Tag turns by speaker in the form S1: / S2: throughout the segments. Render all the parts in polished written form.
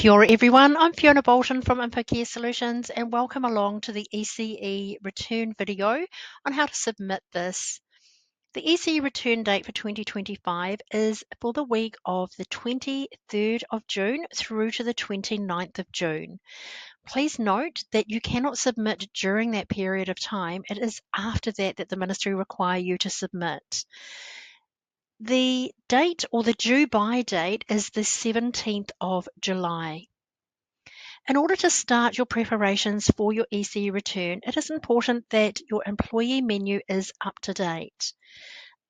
S1: Kia ora everyone, I'm Fiona Bolton from Infocare Solutions and welcome along to the ECE return video on how to submit this. The ECE return date for 2025 is for the week of the 23rd of June through to the 29th of June. Please note that you cannot submit during that period of time. It is after that that the Ministry require you to submit. The date or the due by date is the 17th of July. In order to start your preparations for your ECE return, it is important that your employee menu is up to date.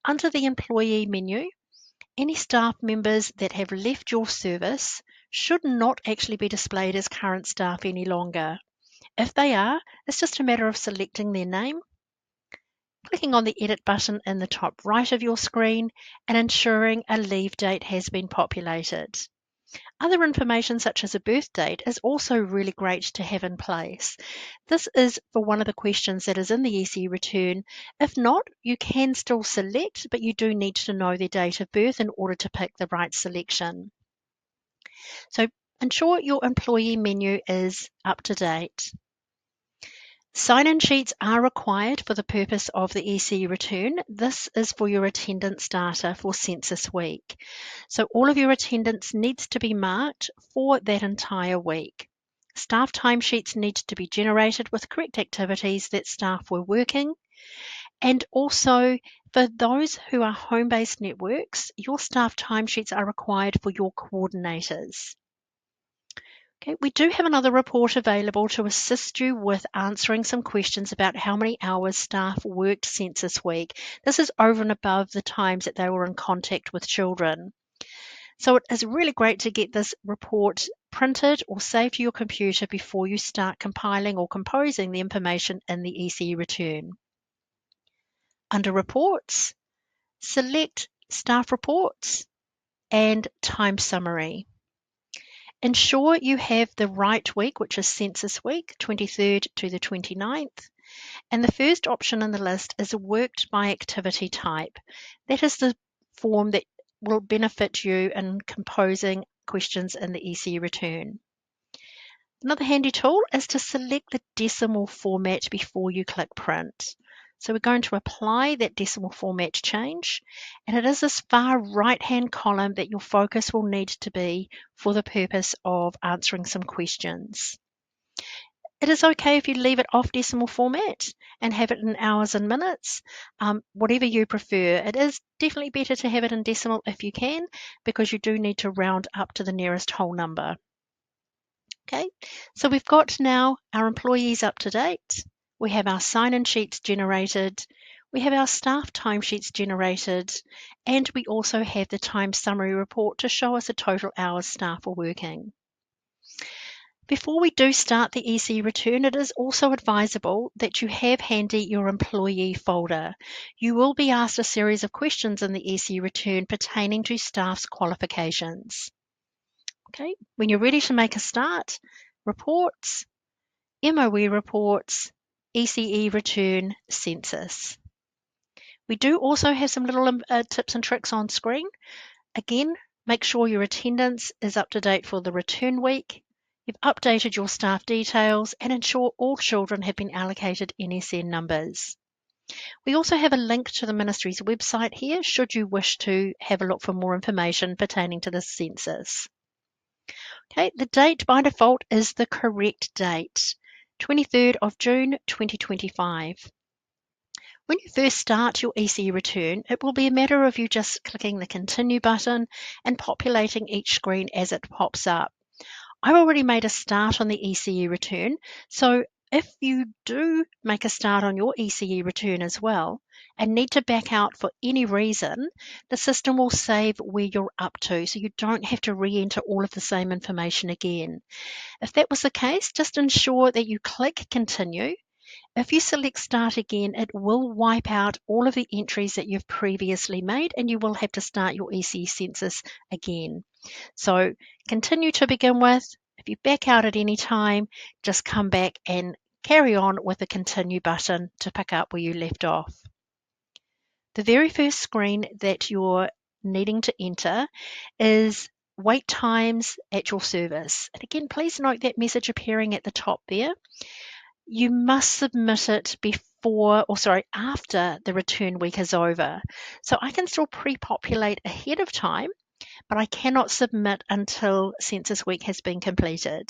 S1: Under the employee menu, any staff members that have left your service should not actually be displayed as current staff any longer. If they are, it's just a matter of selecting their name, clicking on the edit button in the top right of your screen, and ensuring a leave date has been populated. Other information such as a birth date is also really great to have in place. This is for one of the questions that is in the ECE return. If not, you can still select, but you do need to know their date of birth in order to pick the right selection. So ensure your employee menu is up to date. Sign-in sheets are required for the purpose of the ECE return. This is for your attendance data for Census week. So all of your attendance needs to be marked for that entire week. Staff timesheets need to be generated with correct activities that staff were working. And also for those who are home-based networks, your staff timesheets are required for your coordinators. Okay, we do have another report available to assist you with answering some questions about how many hours staff worked Census week. This is over and above the times that they were in contact with children. So it is really great to get this report printed or saved to your computer before you start compiling or composing the information in the ECE return. Under Reports, select Staff Reports and Time Summary. Ensure you have the right week, which is Census week, 23rd to the 29th. And the first option in the list is worked by activity type. That is the form that will benefit you in composing questions in the ECE return. Another handy tool is to select the decimal format before you click print. So we're going to apply that decimal format change, and it is this far right-hand column that your focus will need to be for the purpose of answering some questions. It is okay if you leave it off decimal format and have it in hours and minutes, whatever you prefer. It is definitely better to have it in decimal if you can, because you do need to round up to the nearest whole number. Okay, so we've got now our employees up to date. We have our sign-in sheets generated. We have our staff timesheets generated. And we also have the time summary report to show us the total hours staff are working. Before we do start the ECE return, it is also advisable that you have handy your employee folder. You will be asked a series of questions in the ECE return pertaining to staff's qualifications. Okay, when you're ready to make a start, Reports, MOE Reports, ECE Return, Census. We do also have some little tips and tricks on screen. Again, make sure your attendance is up to date for the return week. You've updated your staff details and ensure all children have been allocated NSN numbers. We also have a link to the Ministry's website here should you wish to have a look for more information pertaining to the census. Okay, the date by default is the correct date, 23rd of June 2025. When you first start your ECE return, it will be a matter of you just clicking the continue button and populating each screen as it pops up. I've already made a start on the ECE return, so if you do make a start on your ECE return as well and need to back out for any reason, the system will save where you're up to, so you don't have to re-enter all of the same information again. If that was the case, just ensure that you click continue. If you select start again, it will wipe out all of the entries that you've previously made and you will have to start your ECE census again. So continue to begin with. If you back out at any time, just come back and carry on with the continue button to pick up where you left off. The very first screen that you're needing to enter is wait times at your service. And again, please note that message appearing at the top there. You must submit it after the return week is over. So I can still pre-populate ahead of time, but I cannot submit until census week has been completed.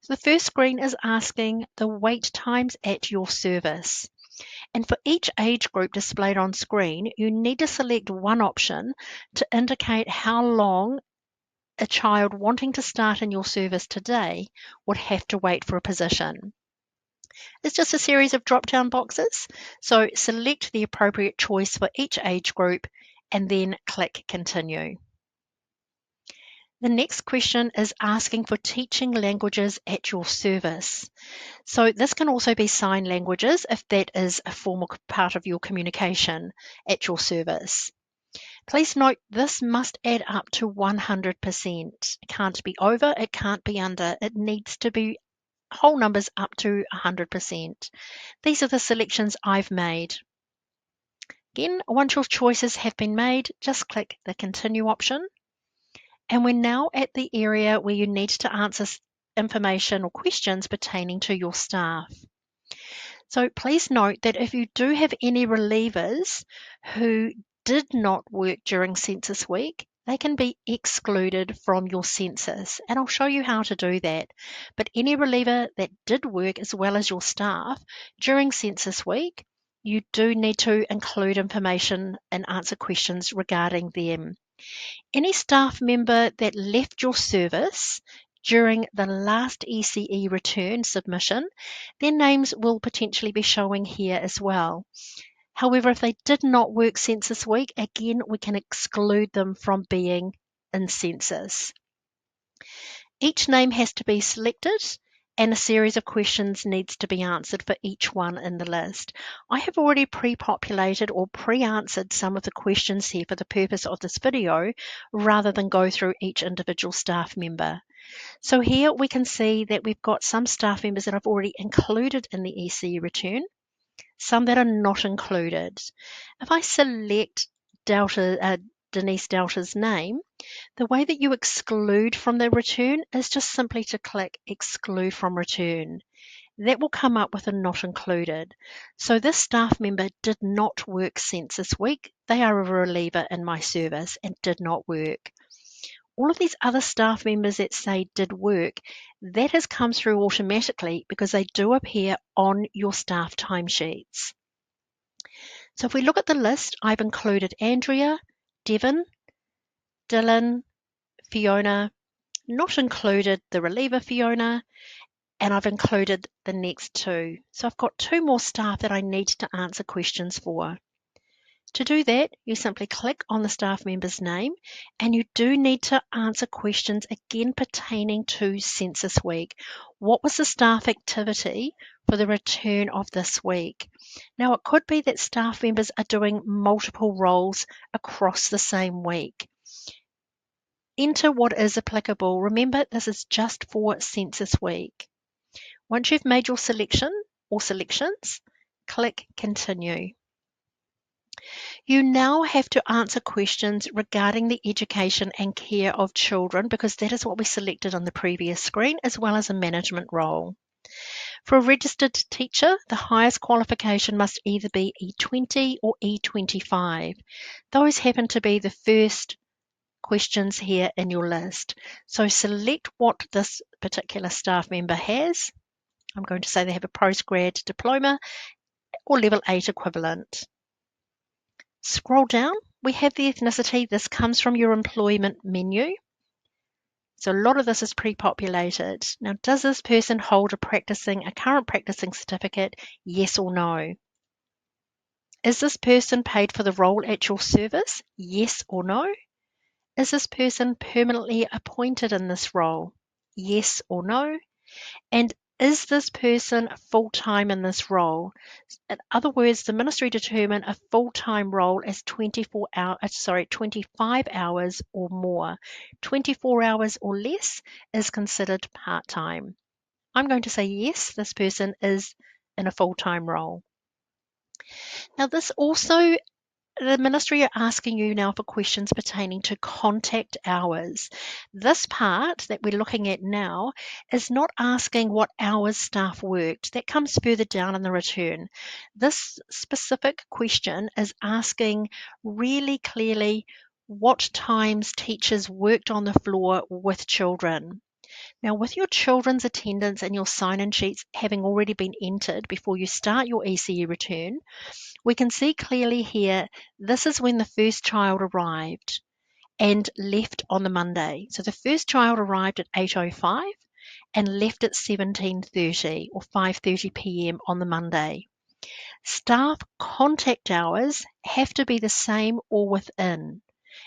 S1: So the first screen is asking the wait times at your service. And for each age group displayed on screen, you need to select one option to indicate how long a child wanting to start in your service today would have to wait for a position. It's just a series of drop-down boxes, so select the appropriate choice for each age group and then click Continue. The next question is asking for teaching languages at your service. So this can also be sign languages if that is a formal part of your communication at your service. Please note this must add up to 100%. It can't be over, it can't be under. It needs to be whole numbers up to 100%. These are the selections I've made. Again, once your choices have been made, just click the Continue option. And we're now at the area where you need to answer information or questions pertaining to your staff. So please note that if you do have any relievers who did not work during census week, they can be excluded from your census. And I'll show you how to do that. But any reliever that did work as well as your staff during census week, you do need to include information and answer questions regarding them. Any staff member that left your service during the last ECE return submission, their names will potentially be showing here as well. However, if they did not work census week, again, we can exclude them from being in census. Each name has to be selected and a series of questions needs to be answered for each one in the list. I have already pre-populated or pre-answered some of the questions here for the purpose of this video rather than go through each individual staff member. So here we can see that we've got some staff members that I've already included in the ECE return, some that are not included. If I select Denise Delta's name, the way that you exclude from the return is just simply to click Exclude from Return. That will come up with a not included. So this staff member did not work census week. They are a reliever in my service and did not work. All of these other staff members that say did work, that has come through automatically because they do appear on your staff timesheets. So if we look at the list, I've included Andrea, Devon, Dylan, Fiona, not included the reliever Fiona, and I've included the next two. So I've got two more staff that I need to answer questions for. To do that, you simply click on the staff member's name and you do need to answer questions again pertaining to census week. What was the staff activity for the return of this week? Now, it could be that staff members are doing multiple roles across the same week. Enter what is applicable. Remember, this is just for census week. Once you've made your selection or selections, click Continue. You now have to answer questions regarding the education and care of children because that is what we selected on the previous screen, as well as a management role. For a registered teacher, the highest qualification must either be E20 or E25. Those happen to be the first questions here in your list. So select what this particular staff member has. I'm going to say they have a postgrad diploma or level 8 equivalent. Scroll down, we have the ethnicity. This comes from your employment menu. So a lot of this is pre-populated. Now, does this person hold a current practicing certificate? Yes or no? Is this person paid for the role at your service? Yes or no? Is this person permanently appointed in this role? Yes or no? And is this person full-time in this role? In other words, the ministry determine a full-time role as 25 hours or more. 24 hours or less is considered part-time. I'm going to say yes, this person is in a full-time role. Now, this also the ministry are asking you now for questions pertaining to contact hours. This part that we're looking at now is not asking what hours staff worked. That comes further down in the return. This specific question is asking really clearly what times teachers worked on the floor with children. Now, with your children's attendance and your sign-in sheets having already been entered before you start your ECE return, we can see clearly here, this is when the first child arrived and left on the Monday. So the first child arrived at 8:05 and left at 17:30 or 5:30 p.m. on the Monday. Staff contact hours have to be the same or within.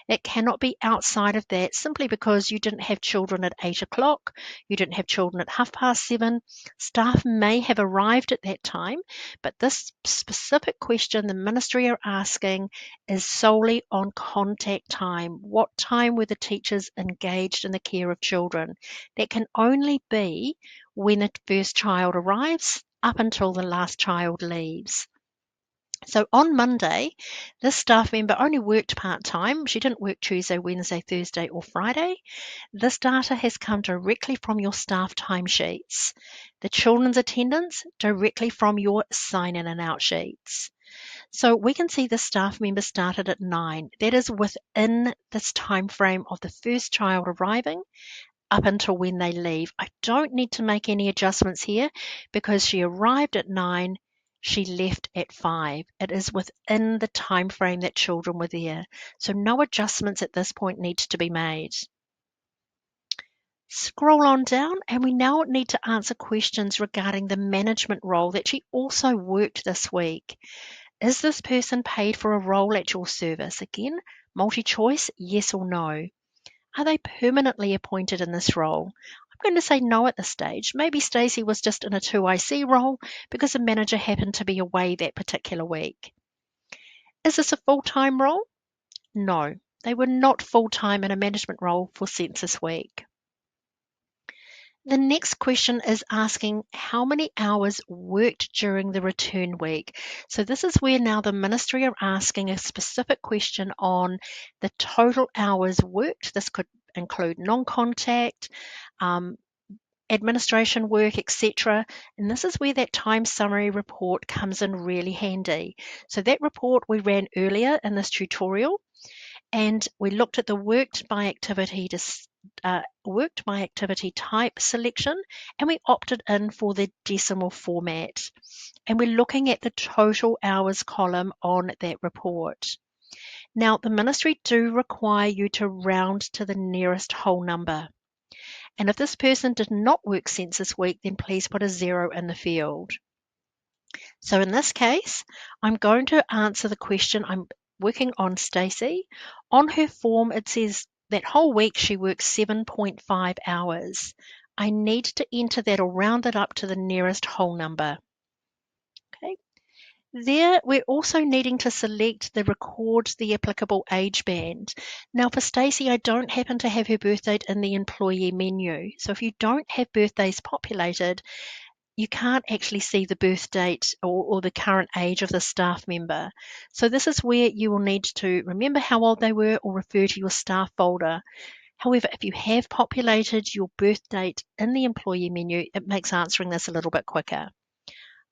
S1: It cannot be outside of that simply because you didn't have children at 8 o'clock, you didn't have children at 7:30. Staff may have arrived at that time, but this specific question the ministry are asking is solely on contact time. What time were the teachers engaged in the care of children? That can only be when the first child arrives up until the last child leaves. So on Monday, this staff member only worked part-time. She didn't work Tuesday, Wednesday, Thursday, or Friday. This data has come directly from your staff timesheets. The children's attendance directly from your sign-in and out sheets. So we can see the staff member started at 9. That is within this time frame of the first child arriving up until when they leave. I don't need to make any adjustments here because she arrived at 9, she left at 5. It is within the time frame that children were there. So no adjustments at this point need to be made. Scroll on down and we now need to answer questions regarding the management role that she also worked this week. Is this person paid for a role at your service? Again, multi-choice, yes or no. Are they permanently appointed in this role? I'm going to say no at this stage. Maybe Stacey was just in a 2IC role because the manager happened to be away that particular week. Is this a full-time role? No, they were not full-time in a management role for Census Week. The next question is asking how many hours worked during the return week. So this is where now the ministry are asking a specific question on the total hours worked. This could include non-contact, administration work, etc. And this is where that time summary report comes in really handy. So that report we ran earlier in this tutorial, and we looked at the worked by activity type selection, and we opted in for the decimal format. And we're looking at the total hours column on that report. Now, the ministry do require you to round to the nearest whole number. And if this person did not work Census Week, then please put a 0 in the field. So in this case, I'm going to answer the question. I'm working on Stacey. On her form, it says that whole week she works 7.5 hours. I need to enter that or round it up to the nearest whole number. Okay. There, we're also needing to select the record the applicable age band. Now for Stacey, I don't happen to have her birth date in the employee menu. So if you don't have birthdays populated, you can't actually see the birth date or the current age of the staff member. So this is where you will need to remember how old they were or refer to your staff folder. However, if you have populated your birth date in the employee menu, it makes answering this a little bit quicker.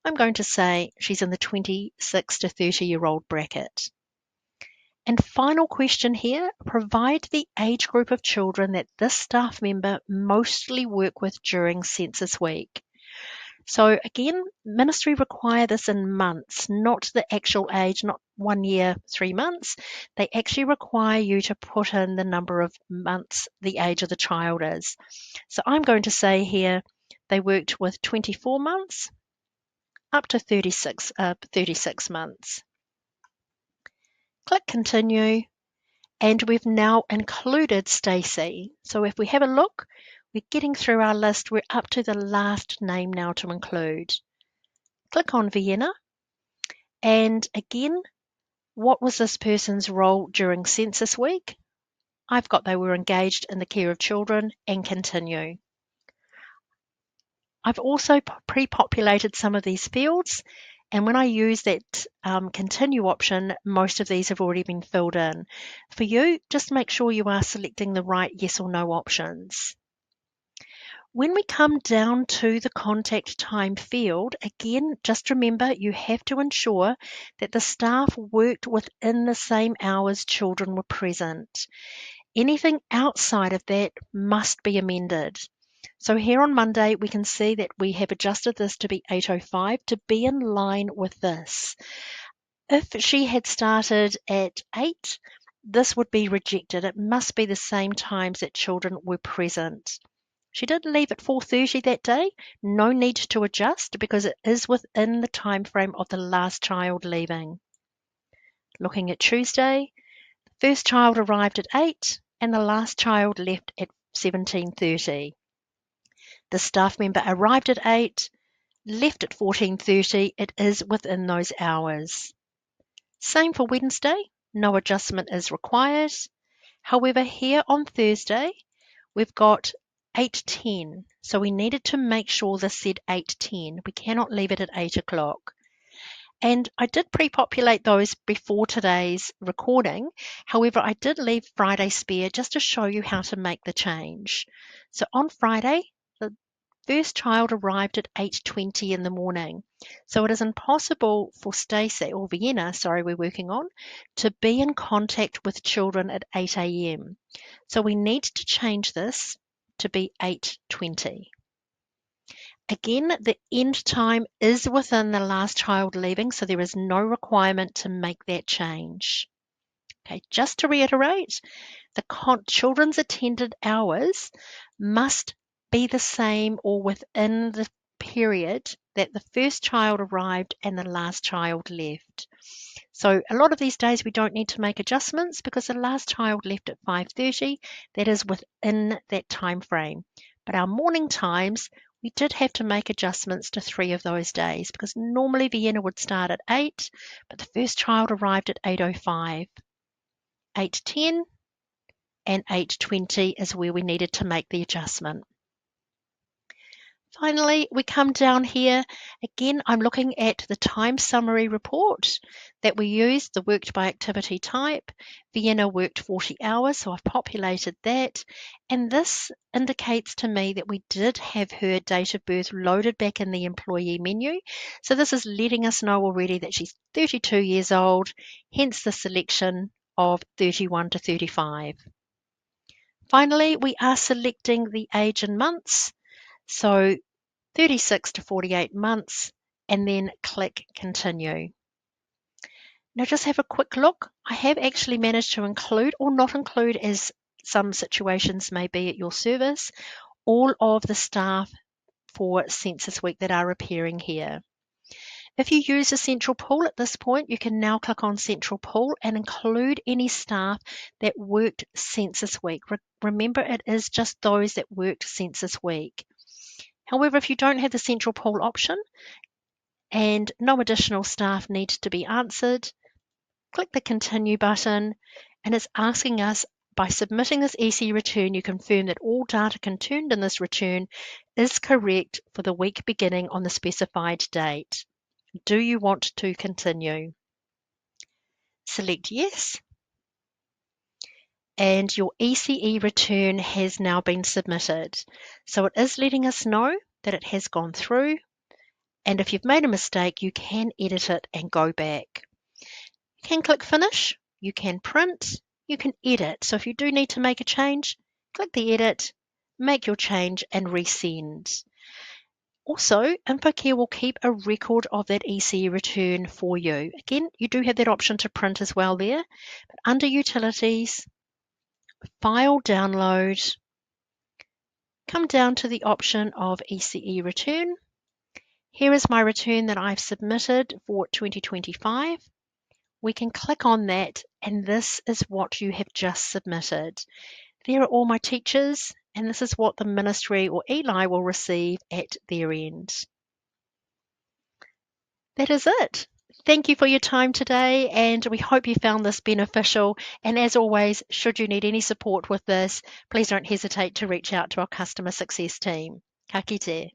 S1: I'm going to say she's in the 26 to 30-year-old bracket. And final question here, provide the age group of children that this staff member mostly work with during Census Week. So again, ministry require this in months, not the actual age, not 1 year, 3 months. They actually require you to put in the number of months the age of the child is. So I'm going to say here they worked with 24 months up to 36 months. Click continue, and we've now included Stacey. So if we have a look, we're getting through our list. We're up to the last name now to include. Click on Vienna, and again, what was this person's role during Census Week? I've got they were engaged in the care of children, and continue. I've also pre-populated some of these fields, And when I use that continue option, most of these have already been filled in. For you, just make sure you are selecting the right yes or no options. When we come down to the contact time field, again, just remember you have to ensure that the staff worked within the same hours children were present. Anything outside of that must be amended. So here on Monday, we can see that we have adjusted this to be 8:05 to be in line with this. If she had started at 8, this would be rejected. It must be the same times that children were present. She did leave at 4:30 that day. No need to adjust because it is within the time frame of the last child leaving. Looking at Tuesday, the first child arrived at 8 and the last child left at 17:30. The staff member arrived at 8, left at 14:30. It is within those hours. Same for Wednesday. No adjustment is required. However, here on Thursday, we've got 8:10. So we needed to make sure this said 8:10. We cannot leave it at 8 o'clock. And I did pre-populate those before today's recording. However, I did leave Friday spare just to show you how to make the change. So on Friday, the first child arrived at 8:20 in the morning. So it is impossible for Stacey, or Vienna, sorry, we're working on, to be in contact with children at 8 a.m. So we need to change this to be 8:20. Again, the end time is within the last child leaving, so there is no requirement to make that change. Okay, just to reiterate, the children's attended hours must be the same or within the period that the first child arrived and the last child left. So a lot of these days we don't need to make adjustments because the last child left at 5:30. That is within that time frame. But our morning times, we did have to make adjustments to 3 of those days because normally Vienna would start at 8, but the first child arrived at 8:05. 8:10 and 8:20 is where we needed to make the adjustment. Finally, we come down here. Again, I'm looking at the time summary report that we used, the worked by activity type. Vienna worked 40 hours, so I've populated that. And this indicates to me that we did have her date of birth loaded back in the employee menu. So this is letting us know already that she's 32 years old, hence the selection of 31 to 35. Finally, we are selecting the age in months. So 36 to 48 months, and then click continue. Now just have a quick look. I have actually managed to include or not include, as some situations may be at your service, all of the staff for Census Week that are appearing here. If you use a central pool at this point, you can now click on central pool and include any staff that worked Census Week. Remember, it is just those that worked Census Week. However, if you don't have the central pool option and no additional staff need to be answered, click the continue button, and it's asking us, by submitting this ECE return, you confirm that all data contained in this return is correct for the week beginning on the specified date. Do you want to continue? Select yes. And your ECE return has now been submitted. So it is letting us know that it has gone through. And if you've made a mistake, you can edit it and go back. You can click finish, you can print, you can edit. So if you do need to make a change, click the edit, make your change and resend. Also, Infocare will keep a record of that ECE return for you. Again, you do have that option to print as well there, but under Utilities, File Download, come down to the option of ECE Return. Here is my return that I've submitted for 2025. We can click on that, and this is what you have just submitted. There are all my teachers, and this is what the ministry or Eli will receive at their end. That is it. Thank you for your time today, and we hope you found this beneficial. And as always, should you need any support with this, please don't hesitate to reach out to our customer success team. Ka kite.